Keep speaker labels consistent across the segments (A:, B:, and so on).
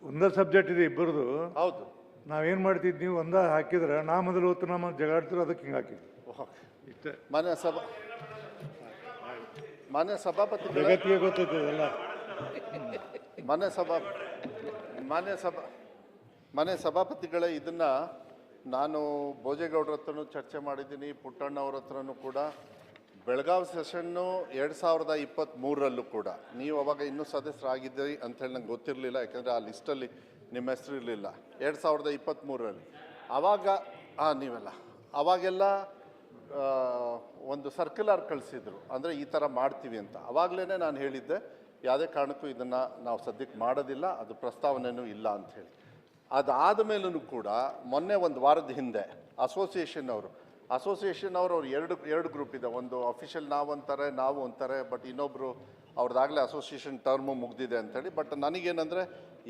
A: ಒಂದೇ ಸಬ್ಜೆಕ್ಟ್ ಇದೆ ಇಬ್ಬರದು.
B: ಹೌದು.
A: ನಾವೇನು ಮಾಡ್ತಿದ್ವಿ, ನೀವು ಒಂದ ಹಾಕಿದ್ರೆ ನಾ ಮೊದಲು ಹೊತ್ತು ನಮ್ಮ ಜಗಾಡ್ತಿರೋ ಅದಕ್ಕೆ ಹಿಂಗೆ ಹಾಕಿದ್ವಿ ಇಷ್ಟೇ.
B: ಮಾನ್ಯ ಸಭಾಪತಿ
A: ಜಗತ್ತಿಗೆ ಗೊತ್ತೈತೆ ಇದೆಲ್ಲ.
B: ಮಾನ್ಯ ಸಭಾಪತಿಗಳೇ, ಇದನ್ನು ನಾನು ಭೋಜೇಗೌಡರ ಹತ್ರನೂ ಚರ್ಚೆ ಮಾಡಿದ್ದೀನಿ, ಪುಟ್ಟಣ್ಣವ್ರ ಹತ್ರನೂ ಕೂಡ. ಬೆಳಗಾವಿ ಸೆಷನ್ನು 2023ರಲ್ಲೂ ಕೂಡ ನೀವು ಅವಾಗ ಇನ್ನೂ ಸದಸ್ಯರಾಗಿದ್ದೀರಿ ಅಂಥೇಳಿ ನಂಗೆ ಗೊತ್ತಿರಲಿಲ್ಲ, ಯಾಕೆಂದರೆ ಆ ಲಿಸ್ಟಲ್ಲಿ ನಿಮ್ಮ ಹೆಸರು ಇರಲಿಲ್ಲ. 2023ರಲ್ಲಿ ಆವಾಗ ನೀವೆಲ್ಲ ಅವಾಗೆಲ್ಲ ಒಂದು ಸರ್ಕ್ಯುಲರ್ ಕಳಿಸಿದ್ರು, ಅಂದರೆ ಈ ಥರ ಮಾಡ್ತೀವಿ ಅಂತ. ಆವಾಗಲೇ ನಾನು ಹೇಳಿದ್ದೆ ಯಾವುದೇ ಕಾರಣಕ್ಕೂ ಇದನ್ನು ನಾವು ಸದ್ಯಕ್ಕೆ ಮಾಡೋದಿಲ್ಲ, ಅದು ಪ್ರಸ್ತಾವನೆಯೂ ಇಲ್ಲ ಅಂಥೇಳಿ. ಅದಾದ ಮೇಲೂ ಕೂಡ ಮೊನ್ನೆ ಒಂದು ವಾರದ ಹಿಂದೆ ಅಸೋಸಿಯೇಷನ್ ಅವರು ಅವ್ರು ಎರಡು ಗ್ರೂಪ್ ಇದೆ. ಒಂದು ಅಫಿಷಿಯಲ್ ನಾವು ಅಂತಾರೆ, ಬಟ್ ಇನ್ನೊಬ್ಬರು ಅವ್ರದ್ದಾಗಲೇ ಅಸೋಸಿಯೇಷನ್ ಟರ್ಮು ಮುಗ್ದಿದೆ ಅಂಥೇಳಿ. ಬಟ್ ನನಗೇನೆಂದರೆ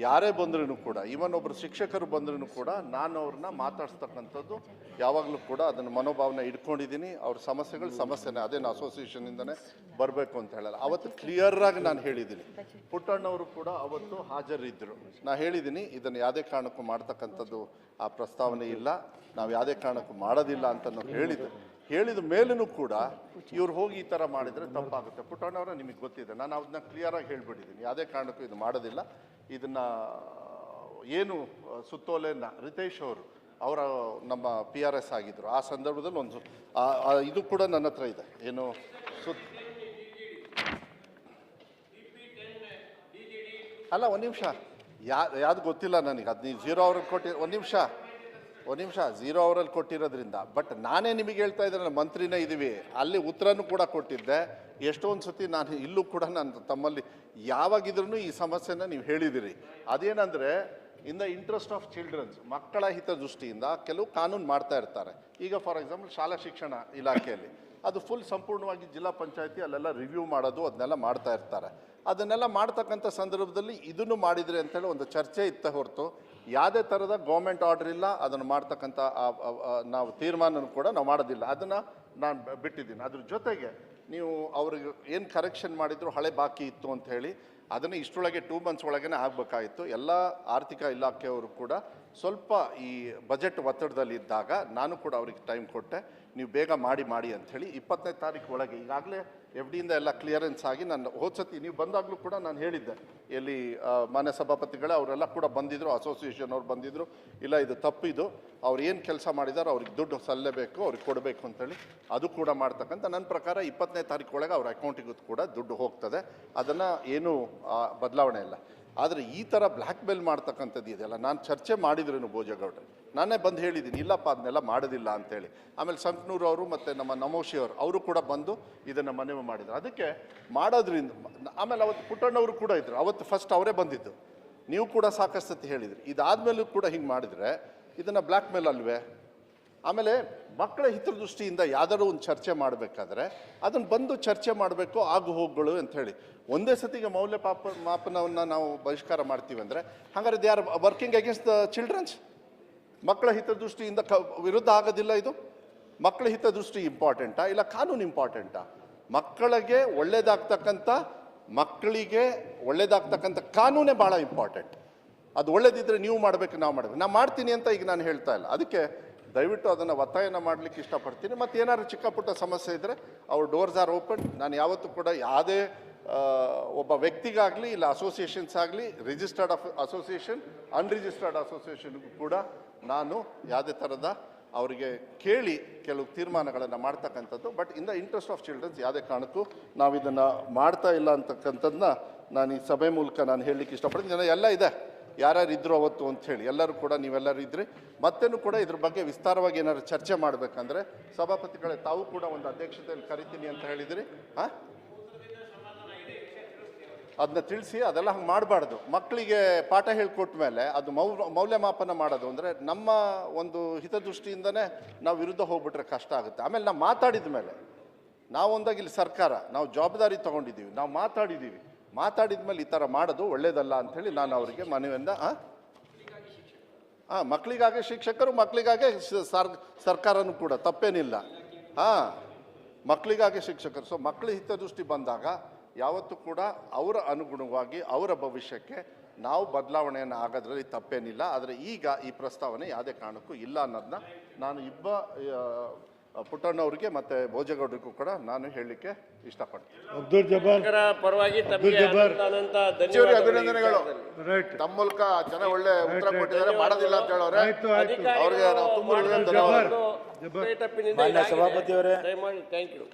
B: ಯಾರೇ ಬಂದ್ರೂ ಕೂಡ, ಈವನ್ ಒಬ್ಬರು ಶಿಕ್ಷಕರು ಬಂದ್ರೂ ಕೂಡ ನಾನು ಅವ್ರನ್ನ ಮಾತಾಡ್ಸ್ತಕ್ಕಂಥದ್ದು ಯಾವಾಗಲೂ ಕೂಡ ಅದನ್ನು ಮನೋಭಾವನೆ ಇಟ್ಕೊಂಡಿದ್ದೀನಿ. ಅವ್ರ ಸಮಸ್ಯೆನೇ ಅದೇನು ಅಸೋಸಿಯೇಷನಿಂದನೇ ಬರಬೇಕು ಅಂತ ಹೇಳಲ್ಲ. ಅವತ್ತು ಕ್ಲಿಯರಾಗಿ ನಾನು ಹೇಳಿದ್ದೀನಿ. ಪುಟ್ಟಣ್ಣವರು ಕೂಡ ಅವತ್ತು ಹಾಜರಿದ್ದರು. ನಾನು ಹೇಳಿದ್ದೀನಿ ಇದನ್ನು ಯಾವುದೇ ಕಾರಣಕ್ಕೂ ಮಾಡ್ತಕ್ಕಂಥದ್ದು ಆ ಪ್ರಸ್ತಾವನೆ ಇಲ್ಲ, ನಾವು ಯಾವುದೇ ಕಾರಣಕ್ಕೂ ಮಾಡೋದಿಲ್ಲ ಅಂತ ನಾವು ಹೇಳಿದ ಮೇಲೂ ಕೂಡ ಇವ್ರು ಹೋಗಿ ಈ ಥರ ಮಾಡಿದರೆ ತಪ್ಪಾಗುತ್ತೆ. ಪುಟ್ಟಣ್ಣವರ ನಿಮಗೆ ಗೊತ್ತಿದೆ, ನಾನು ಅದನ್ನ ಕ್ಲಿಯರಾಗಿ ಹೇಳಿಬಿಟ್ಟಿದ್ದೀನಿ, ಯಾವುದೇ ಕಾರಣಕ್ಕೂ ಇದು ಮಾಡೋದಿಲ್ಲ. ಇದನ್ನು ಏನು ಸುತ್ತೋಲೆನ ರಿತೇಶ್ ಅವರ ನಮ್ಮ PRS ಆಗಿದ್ದರು, ಆ ಸಂದರ್ಭದಲ್ಲಿ ಒಂದು ಇದು ಕೂಡ ನನ್ನ ಹತ್ರ ಇದೆ. ಏನು ಅಲ್ಲ, ಒಂದು ನಿಮಿಷ, ಯಾವ್ದು ಗೊತ್ತಿಲ್ಲ ನನಗೆ. ಅದು ನೀವು 0 ಅವರಲ್ಲಿ ಒಂದು ನಿಮಿಷ 0 ಅವರಲ್ಲಿ ಕೊಟ್ಟಿರೋದ್ರಿಂದ. ಬಟ್ ನಾನೇ ನಿಮಗೆ ಹೇಳ್ತಾ ಇದ್ದೇನೆ, ಮಂತ್ರಿನೇ ಇದ್ದೀವಿ, ಅಲ್ಲಿ ಉತ್ತರನೂ ಕೂಡ ಕೊಟ್ಟಿದ್ದೆ. ಎಷ್ಟೊಂದು ಸತಿ ನಾನು ಇಲ್ಲೂ ಕೂಡ ನಾನು ತಮ್ಮಲ್ಲಿ ಯಾವಾಗಿದ್ರೂ ಈ ಸಮಸ್ಯೆನ ನೀವು ಹೇಳಿದಿರಿ. ಅದೇನಂದರೆ in the interest of childrens, ಮಕ್ಕಳ ಹಿತದೃಷ್ಟಿಯಿಂದ ಕೆಲವು ಕಾನೂನು ಮಾಡ್ತಾ ಇರ್ತಾರೆ. ಈಗ ಫಾರ್ ಎಕ್ಸಾಂಪಲ್ ಶಾಲಾ ಶಿಕ್ಷಣ ಇಲಾಖೆಯಲ್ಲಿ ಅದು ಫುಲ್ ಸಂಪೂರ್ಣವಾಗಿ ಜಿಲ್ಲಾ ಪಂಚಾಯತಿ ಅಲ್ಲೆಲ್ಲ ರಿವ್ಯೂ ಮಾಡೋದು ಅದನ್ನೆಲ್ಲ ಮಾಡ್ತಾ ಇರ್ತಾರೆ. ಅದನ್ನೆಲ್ಲ ಮಾಡ್ತಕ್ಕಂಥ ಸಂದರ್ಭದಲ್ಲಿ ಇದನ್ನು ಮಾಡಿದರೆ ಅಂತೇಳಿ ಒಂದು ಚರ್ಚೆ ಇತ್ತ ಹೊರತು ಯಾವುದೇ ಥರದ ಗೌರ್ಮೆಂಟ್ ಆರ್ಡರ್ ಇಲ್ಲ, ಅದನ್ನು ಮಾಡ್ತಕ್ಕಂಥ ನಾವು ತೀರ್ಮಾನ ಕೂಡ ನಾವು ಮಾಡೋದಿಲ್ಲ. ಅದನ್ನು ನಾನು ಬಿಟ್ಟಿದ್ದೀನಿ. ಅದ್ರ ಜೊತೆಗೆ ನೀವು ಅವ್ರಿಗೆ ಏನು ಕರೆಕ್ಷನ್ ಮಾಡಿದ್ರು ಹಳೆ ಬಾಕಿ ಇತ್ತು ಅಂತ ಹೇಳಿ ಅದನ್ನು ಇಷ್ಟರೊಳಗೆ 2 months ಒಳಗೇ ಆಗಬೇಕಾಗಿತ್ತು. ಎಲ್ಲ ಆರ್ಥಿಕ ಇಲಾಖೆಯವರು ಕೂಡ ಸ್ವಲ್ಪ ಈ ಬಜೆಟ್ ಒತ್ತಡದಲ್ಲಿ ಇದ್ದಾಗ ನಾನು ಕೂಡ ಅವ್ರಿಗೆ ಟೈಮ್ ಕೊಟ್ಟೆ, ನೀವು ಬೇಗ ಮಾಡಿ ಅಂಥೇಳಿ 20ನೇ ತಾರೀಕು ಒಳಗೆ. ಈಗಾಗಲೇ FD ಇಂದ ಎಲ್ಲ ಕ್ಲಿಯರೆನ್ಸ್ ಆಗಿ ನಾನು ಹೋದ್ಸತಿ ನೀವು ಬಂದಾಗಲೂ ಕೂಡ ನಾನು ಹೇಳಿದ್ದೆ, ಎಲ್ಲಿ ಮಾನ್ಯ ಸಭಾಪತಿಗಳೇ ಅವರೆಲ್ಲ ಕೂಡ ಬಂದಿದ್ದರು, ಅಸೋಸಿಯೇಷನ್ ಅವ್ರು ಬಂದಿದ್ದರು, ಇಲ್ಲ ಇದು ತಪ್ಪಿದು, ಅವ್ರು ಏನು ಕೆಲಸ ಮಾಡಿದಾರೋ ಅವ್ರಿಗೆ ದುಡ್ಡು ಸಲ್ಲಬೇಕು, ಅವ್ರಿಗೆ ಕೊಡಬೇಕು ಅಂತೇಳಿ ಅದು ಕೂಡ ಮಾಡ್ತಕ್ಕಂಥ ನನ್ನ ಪ್ರಕಾರ 20ನೇ ತಾರೀಕು ಒಳಗೆ ಅವ್ರ ಅಕೌಂಟಿಗೂ ಕೂಡ ದುಡ್ಡು ಹೋಗ್ತದೆ. ಅದನ್ನು ಏನೂ ಬದಲಾವಣೆ ಇಲ್ಲ. ಆದರೆ ಈ ಥರ ಬ್ಲ್ಯಾಕ್ ಮೇಲ್ ಮಾಡ್ತಕ್ಕಂಥದ್ದು ಇದೆಯಲ್ಲ, ನಾನು ಚರ್ಚೆ ಮಾಡಿದ್ರೇನು ಭೋಜೇಗೌಡ್ರೆ, ನಾನೇ ಬಂದು ಹೇಳಿದ್ದೀನಿ ಇಲ್ಲಪ್ಪ ಅದನ್ನೆಲ್ಲ ಮಾಡೋದಿಲ್ಲ ಅಂತೇಳಿ. ಆಮೇಲೆ ಸಂಕನೂರು ಅವರು ಮತ್ತು ನಮ್ಮ ನಮೋಶಿ ಅವರು ಕೂಡ ಬಂದು ಇದನ್ನು ಮನವಿ ಮಾಡಿದರು. ಅದಕ್ಕೆ ಮಾಡೋದ್ರಿಂದ ಆಮೇಲೆ ಅವತ್ತು ಪುಟ್ಟಣ್ಣವರು ಕೂಡ ಇದ್ದರು, ಅವತ್ತು ಫಸ್ಟ್ ಅವರೇ ಬಂದಿದ್ದು, ನೀವು ಕೂಡ ಸಾಕಷ್ಟು ಸತಿ ಹೇಳಿದ್ರಿ. ಇದಾದಮೇಲೂ ಕೂಡ ಹಿಂಗೆ ಮಾಡಿದರೆ ಇದನ್ನು ಬ್ಲ್ಯಾಕ್ ಮೇಲ್ ಅಲ್ವೇ? ಆಮೇಲೆ ಮಕ್ಕಳ ಹಿತದೃಷ್ಟಿಯಿಂದ ಯಾವ್ದಾದ್ರು ಒಂದು ಚರ್ಚೆ ಮಾಡಬೇಕಾದ್ರೆ ಅದನ್ನು ಬಂದು ಚರ್ಚೆ ಮಾಡಬೇಕು, ಆಗು ಹೋಗುಗಳು ಅಂಥೇಳಿ. ಒಂದೇ ಸತಿಗೆ ಮಾಪನವನ್ನು ನಾವು ಬಹಿಷ್ಕಾರ ಮಾಡ್ತೀವಿ ಅಂದರೆ ಹಾಗಾದ್ರೆ they are working against the childrens. ಮಕ್ಕಳ ಹಿತದೃಷ್ಟಿಯಿಂದ ವಿರುದ್ಧ ಆಗೋದಿಲ್ಲ ಇದು? ಮಕ್ಕಳ ಹಿತದೃಷ್ಟಿ ಇಂಪಾರ್ಟೆಂಟಾ ಇಲ್ಲ ಕಾನೂನು ಇಂಪಾರ್ಟೆಂಟಾ? ಮಕ್ಕಳಿಗೆ ಒಳ್ಳೇದಾಗ್ತಕ್ಕಂಥ ಕಾನೂನೇ ಭಾಳ ಇಂಪಾರ್ಟೆಂಟ್. ಅದು ಒಳ್ಳೇದಿದ್ರೆ ನೀವು ಮಾಡಬೇಕು, ನಾವು ಮಾಡಬೇಕು. ನಾನು ಮಾಡ್ತೀನಿ ಅಂತ ಈಗ ನಾನು ಹೇಳ್ತಾ ಇಲ್ಲ. ಅದಕ್ಕೆ ದಯವಿಟ್ಟು ಅದನ್ನು ಒತ್ತಾಯನ ಮಾಡಲಿಕ್ಕೆ ಇಷ್ಟಪಡ್ತೀನಿ. ಮತ್ತು ಏನಾದ್ರು ಚಿಕ್ಕ ಪುಟ್ಟ ಸಮಸ್ಯೆ ಇದ್ದರೆ ಅವ್ರ ಡೋರ್ಸ್ ಆರ್ ಓಪನ್. ನಾನು ಯಾವತ್ತೂ ಕೂಡ ಯಾವುದೇ ಒಬ್ಬ ವ್ಯಕ್ತಿಗಾಗಲಿ ಇಲ್ಲ ಅಸೋಸಿಯೇಷನ್ಸ್ ಆಗಲಿ, ರಿಜಿಸ್ಟರ್ಡ್ ಅಸೋಸಿಯೇಷನ್ ಅನ್ರಿಜಿಸ್ಟರ್ಡ್ ಅಸೋಸಿಯೇಷನ್ಗೂ ಕೂಡ ನಾನು ಯಾವುದೇ ಥರದ ಅವರಿಗೆ ಕೇಳಿ ಕೆಲವು ತೀರ್ಮಾನಗಳನ್ನು ಮಾಡ್ತಕ್ಕಂಥದ್ದು. But in the interest of childrens ಯಾವುದೇ ಕಾರಣಕ್ಕೂ ನಾವು ಇದನ್ನು ಮಾಡ್ತಾ ಇಲ್ಲ ಅಂತಕ್ಕಂಥದ್ದನ್ನ ನಾನು ಈ ಸಭೆ ಮೂಲಕ ನಾನು ಹೇಳಲಿಕ್ಕೆ ಇಷ್ಟಪಡ್ತೀನಿ. ಎಲ್ಲ ಇದೆ, ಯಾರ್ಯಾರು ಇದ್ರು ಅವತ್ತು ಅಂಥೇಳಿ ಎಲ್ಲರೂ ಕೂಡ ನೀವೆಲ್ಲರೂ ಇದ್ರಿ. ಮತ್ತೇನು ಕೂಡ ಇದ್ರ ಬಗ್ಗೆ ವಿಸ್ತಾರವಾಗಿ ಏನಾದ್ರು ಚರ್ಚೆ ಮಾಡಬೇಕಂದ್ರೆ ಸಭಾಪತಿಗಳೇ ತಾವು ಕೂಡ ಒಂದು ಅಧ್ಯಕ್ಷತೆಯಲ್ಲಿ ಕರಿತೀನಿ ಅಂತ ಹೇಳಿದಿರಿ. ಅದನ್ನ ತಿಳಿಸಿ, ಅದೆಲ್ಲ ಹಂಗೆ ಮಾಡಬಾರ್ದು. ಮಕ್ಕಳಿಗೆ ಪಾಠ ಹೇಳ್ಕೊಟ್ಟ ಮೇಲೆ ಅದು ಮೌಲ್ಯಮಾಪನ ಮಾಡೋದು ಅಂದರೆ ನಮ್ಮ ಒಂದು ಹಿತದೃಷ್ಟಿಯಿಂದನೇ ನಾವು ವಿರುದ್ಧ ಹೋಗ್ಬಿಟ್ರೆ ಕಷ್ಟ ಆಗುತ್ತೆ. ಆಮೇಲೆ ನಾವು ಮಾತಾಡಿದ ಮೇಲೆ ನಾವೊಂದಾಗಿ ಇಲ್ಲಿ ಸರ್ಕಾರ ನಾವು ಜವಾಬ್ದಾರಿ ತೊಗೊಂಡಿದ್ದೀವಿ, ನಾವು ಮಾತಾಡಿದ ಮೇಲೆ ಈ ಥರ ಮಾಡೋದು ಒಳ್ಳೇದಲ್ಲ ಅಂಥೇಳಿ ನಾನು ಅವರಿಗೆ ಮನವಿಯಿಂದ ಮಕ್ಕಳಿಗಾಗೆ ಶಿಕ್ಷಕರು, ಮಕ್ಕಳಿಗಾಗೆ ಸರ್ಕಾರನೂ ಕೂಡ ತಪ್ಪೇನಿಲ್ಲ. ಮಕ್ಕಳಿಗಾಗೆ ಶಿಕ್ಷಕರು. ಸೊ ಮಕ್ಕಳ ಹಿತದೃಷ್ಟಿ ಬಂದಾಗ ಯಾವತ್ತೂ ಕೂಡ ಅವರ ಅನುಗುಣವಾಗಿ ಅವರ ಭವಿಷ್ಯಕ್ಕೆ ನಾವು ಬದಲಾವಣೆಯನ್ನು ಆಗೋದ್ರಲ್ಲಿ ತಪ್ಪೇನಿಲ್ಲ. ಆದರೆ ಈಗ ಈ ಪ್ರಸ್ತಾವನೆ ಯಾವುದೇ ಕಾರಣಕ್ಕೂ ಇಲ್ಲ ಅನ್ನೋದನ್ನ ನಾನು ಪುಟ್ಟಣ್ಣವ್ರಿಗೆ ಮತ್ತು ಭೋಜೇಗೌಡರಿಗೂ ಕೂಡ ನಾನು ಹೇಳಲಿಕ್ಕೆ ಇಷ್ಟಪಡ್ತೀನಿ.
A: ಅಬ್ದುಲ್ ಜಬ್ಬಾರ್
C: ಪರವಾಗಿ ತಮಗೆ ಅನಂತ
B: ಅಭಿನಂದನೆಗಳು.
A: ರೈಟ್.
B: ತಮ್ಮ ಮೂಲಕ ಜನ ಒಳ್ಳೆ ಉತ್ತರ ಕೊಟ್ಟಿದ್ದಾರೆ, ಮಾಡೋದಿಲ್ಲ ಅಂತ ಹೇಳೋರೆ
A: ಆಯ್ತು ಆಯ್ತು.
B: ಅವ್ರಿಗೆ ನಾವು ತುಂಬ ಧನ್ಯವಾದಗಳು.
D: ಮಾನ್ಯ ಸಭಾಪತಿಯವರೇ,
C: ಥ್ಯಾಂಕ್ ಯು.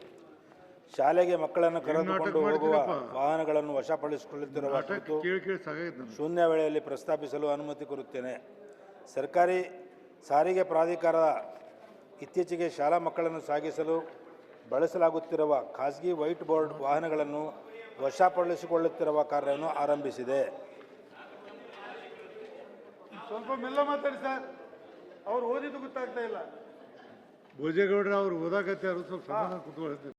D: ಶಾಲೆಗೆ ಮಕ್ಕಳನ್ನು ಕರೆದುಕೊಂಡು ಹೋಗುವ ವಾಹನಗಳನ್ನು ವಶಪಡಿಸಿಕೊಳ್ಳುತ್ತಿರುವ ಕುರಿತು
A: ಕೇಳಿ ಸಾಕಾಯ್ತು ನನಗೆ.
D: ಶೂನ್ಯ ವೇಳೆಯಲ್ಲಿ ಪ್ರಸ್ತಾಪಿಸಲು ಅನುಮತಿ ಕೋರುತ್ತೇನೆ. ಸರ್ಕಾರಿ ಸಾರಿಗೆ ಪ್ರಾಧಿಕಾರ ಇತ್ತೀಚೆಗೆ ಶಾಲಾ ಮಕ್ಕಳನ್ನು ಸಾಗಿಸಲು ಬಳಸಲಾಗುತ್ತಿರುವ ಖಾಸಗಿ ವೈಟ್ ಬೋರ್ಡ್ ವಾಹನಗಳನ್ನು ವಶಪಡಿಸಿಕೊಳ್ಳುತ್ತಿರುವ ಕಾರ್ಯವನ್ನು ಆರಂಭಿಸಿದೆ.
A: ಸ್ವಲ್ಪ ಮೆಲ್ಲ ಮಾತಾಡಿ ಸರ್, ಅವ್ರು ಓದಿದ್ದು ಗೊತ್ತಾಗ್ತಾ ಇಲ್ಲ. ಭೋಜೇಗೌಡ್ರ ಅವ್ರು ಓದಾಕತ್ಯಾರು, ಸ್ವಲ್ಪ ಸಮಾಧಾನ ಕುತ್ಕೊಳ್ತೀವಿ.